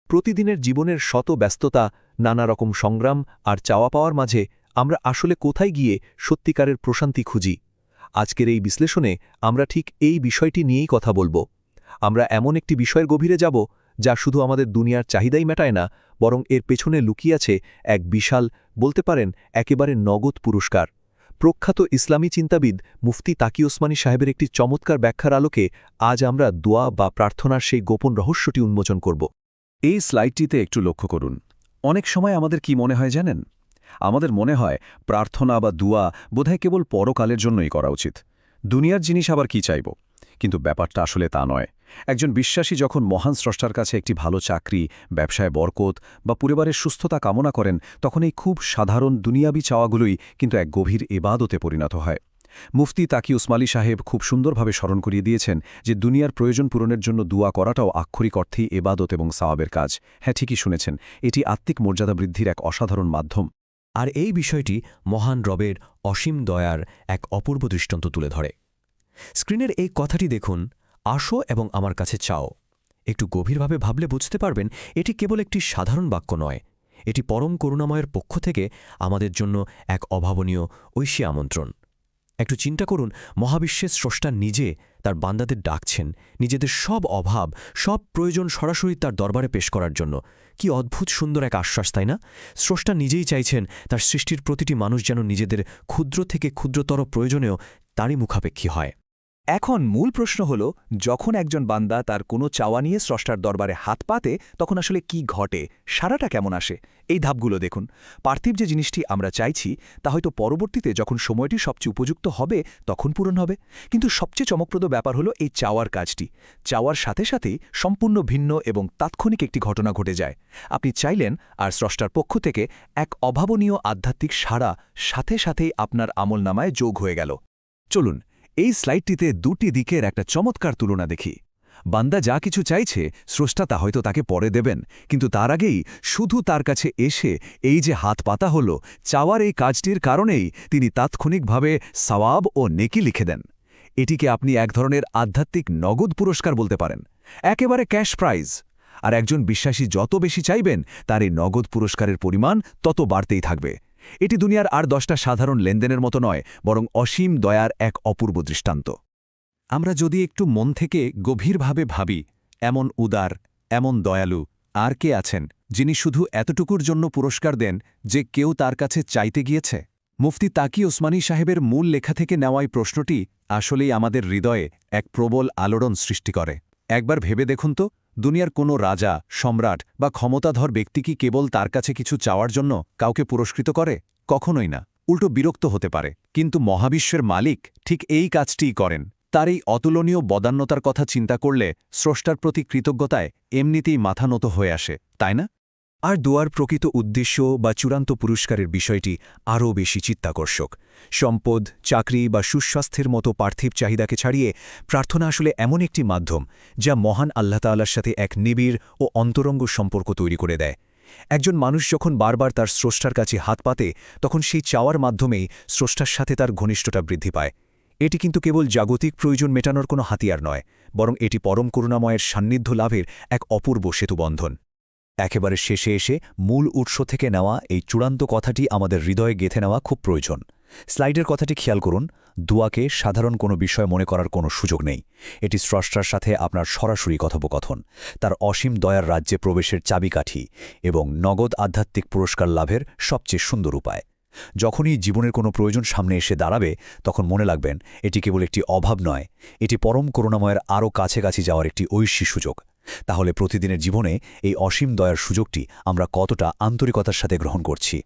প্রতিদিনের জীবনের শত ব্যস্ততা, নানা রকম সংগ্রাম আর চাওয়া পাওয়ার মাঝে আমরা আসলে কোথায় গিয়ে সত্যিকারের প্রশান্তি খুঁজি? আজকের এই বিশ্লেষণে আমরা ঠিক এই বিষয়টি নিয়েই কথা বলবো। আমরা এমন একটি বিষয়ের গভীরে যাব যা শুধু আমাদের দুনিয়ার চাহিদাই মেটায় না, বরং এর পেছনে লুকিয়ে আছে এক বিশাল, বলতে পারেন একেবারে নগদ পুরস্কার। প্রখ্যাত ইসলামী চিন্তাবিদ মুফতি তাকি ওসমানী সাহেবের একটি চমৎকার ব্যাখ্যার আলোকে আজ আমরা দোয়া বা প্রার্থনার সেই গোপন রহস্যটি উন্মোচন করব। এই স্লাইডটিতে একটু লক্ষ্য করুন। অনেক সময় আমাদের কি মনে হয় জানেন? আমাদের মনে হয় প্রার্থনা বা দুয়া বোধহয় কেবল পরকালের জন্যই করা উচিত। দুনিয়ার জিনিস আবার কি চাইব? কিন্তু ব্যাপারটা আসলে তা নয়। একজন বিশ্বাসী যখন মহান স্রষ্টার কাছে একটি ভালো চাকরি, ব্যবসায় বরকত বা পরিবারের সুস্থতা কামনা করেন, তখন এই খুব সাধারণ দুনিয়াবি চাওয়াগুলোই কিন্তু এক গভীর ইবাদতে পরিণত হয়। মুফতি তাকি উসমানী সাহেব খুব সুন্দরভাবে স্মরণ করিয়ে দিয়েছেন যে দুনিয়ার প্রয়োজন পূরণের জন্য দুয়া করাটাও আক্ষরিক অর্থেই ইবাদত এবং সাওয়াবের কাজ। হ্যাঁ, ঠিকই শুনেছেন, এটি আত্মিক মর্যাদা বৃদ্ধির এক অসাধারণ মাধ্যম। আর এই বিষয়টি মহান রবের অসীম দয়ার এক অপূর্ব দৃষ্টান্ত তুলে ধরে। স্ক্রিনের এই কথাটি দেখুন, আসো এবং আমার কাছে চাও। একটু গভীরভাবে ভাবলে বুঝতে পারবেন এটি কেবল একটি সাধারণ বাক্য নয়, এটি পরম করুণাময়ের পক্ষ থেকে আমাদের জন্য এক অভাবনীয় ঐশী আমন্ত্রণ। একটু চিন্তা করুন, মহাবিশ্বের স্রষ্টা নিজে তার বান্দাদের ডাকছেন নিজেদের সব অভাব, সব প্রয়োজন সরাসরি তার দরবারে পেশ করার জন্য। কি অদ্ভুত সুন্দর এক আশ্বাস, তাই না? স্রষ্টা নিজেই চাইছেন তার সৃষ্টির প্রতিটি মানুষ যেন নিজেদের ক্ষুদ্র থেকে ক্ষুদ্রতর প্রয়োজনেও তারই মুখাপেক্ষী হয়। এখন মূল প্রশ্ন হল, যখন একজন বান্দা তার কোনো চাওয়া নিয়ে স্রষ্টার দরবারে হাত পাতে, তখন আসলে কি ঘটে, সারাটা কেমন আসে? এই ধাপগুলো দেখুন। পার্থিব যে জিনিসটি আমরা চাইছি তা হয়তো পরবর্তীতে যখন সময়টি সবচেয়ে উপযুক্ত হবে তখন পূরণ হবে। কিন্তু সবচেয়ে চমকপ্রদ ব্যাপার হলো এই চাওয়ার কাজটি। চাওয়ার সাথে সাথেই সম্পূর্ণ ভিন্ন এবং তাৎক্ষণিক একটি ঘটনা ঘটে যায়। আপনি চাইলেন, আর স্রষ্টার পক্ষ থেকে এক অভাবনীয় আধ্যাত্মিক সাড়া সাথে সাথেই আপনার আমলনামায় যোগ হয়ে গেল। চলুন এই স্লাইডটিতে দুটি দিকের একটা চমৎকার তুলনা দেখি। বান্দা যা কিছু চাইছে স্রষ্টা তা হয়তো তাকে পরে দেবেন, কিন্তু তার আগেই শুধু তার কাছে এসে এই যে হাত পাতা হল, চাওয়ার এই কাজটির কারণেই তিনি তাৎক্ষণিকভাবে সওয়াব ও নেকি লিখে দেন। এটিকে আপনি এক ধরনের আধ্যাত্মিক নগদ পুরস্কার বলতে পারেন, একেবারে ক্যাশ প্রাইজ। আর একজন বিশ্বাসী যত বেশি চাইবেন তার এই নগদ পুরস্কারের পরিমাণ তত বাড়তেই থাকবে। এটি দুনিয়ার আর 10টা সাধারণ লেনদেনের মতো নয়, বরং অসীম দয়ার এক অপূর্ব দৃষ্টান্ত। আমরা যদি একটু মন থেকে গভীরভাবে ভাবি, এমন উদার, এমন দয়ালু আর কে আছেন যিনি শুধু এতটুকুর জন্য পুরস্কার দেন যে কেউ তার কাছে চাইতে গিয়েছে? মুফতি তাকি ওসমানী সাহেবের মূল লেখা থেকে নেওয়া এই প্রশ্নটি আসলেই আমাদের হৃদয়ে এক প্রবল আলোড়ন সৃষ্টি করে। একবার ভেবে দেখুন তো, দুনিয়ার কোনো রাজা, সম্রাট বা ক্ষমতাধর ব্যক্তি কি কেবল তার কাছে কিছু চাওয়ার জন্য কাউকে পুরস্কৃত করে? কখনোই না, উল্টো বিরক্ত হতে পারে। কিন্তু মহাবিশ্বের মালিক ঠিক এই কাজটিই করেন। তার এই অতুলনীয় বদান্যতার কথা চিন্তা করলে স্রষ্টার প্রতি কৃতজ্ঞতায় এমনিতেই মাথা নত হয়ে আসে, তাই না? আর দোয়ার প্রকৃত উদ্দেশ্য বা চূড়ান্ত পুরস্কারের বিষয়টি আরও বেশি চিত্তাকর্ষক। সম্পদ, চাকরি বা সুস্বাস্থ্যের মতো পার্থিব চাহিদাকে ছাড়িয়ে প্রার্থনা আসলে এমন একটি মাধ্যম যা মহান আল্লাহ তাআলার সাথে এক নিবিড় ও অন্তরঙ্গ সম্পর্ক তৈরি করে দেয়। একজন মানুষ যখন বারবার তার স্রষ্টার কাছে হাত পাতে, তখন সেই চাওয়ার মাধ্যমেই স্রষ্টার সাথে তার ঘনিষ্ঠতা বৃদ্ধি পায়। এটি কিন্তু কেবল জাগতিক প্রয়োজন মেটানোর কোনো হাতিয়ার নয়, বরং এটি পরম করুণাময়ের সান্নিধ্য লাভের এক অপূর্ব সেতুবন্ধন। একেবারে শেষে এসে মূল উৎস থেকে নেওয়া এই চূড়ান্ত কথাটি আমাদের হৃদয়ে গেঁথে নেওয়া খুব প্রয়োজন। স্লাইডের কথাটি খেয়াল করুন, দুয়াকে সাধারণ কোনো বিষয় মনে করার কোনো সুযোগ নেই। এটি স্রষ্টার সাথে আপনার সরাসরি কথোপকথন, তার অসীম দয়ার রাজ্যে প্রবেশের চাবিকাঠি এবং নগদ আধ্যাত্মিক পুরস্কার লাভের সবচেয়ে সুন্দর উপায়। যখনই জীবনের কোনো প্রয়োজন সামনে এসে দাঁড়াবে, তখন মনে রাখবেন এটি কেবল একটি অভাব নয়, এটি পরম করুণাময়ের আরও কাছাকাছি যাওয়ার একটি ঐশী সুযোগ। তাহলে প্রতিদিনের জীবনে এই অসীম দয়ার সুযোগটি আমরা কতটা আন্তরিকতার সাথে গ্রহণ করছি?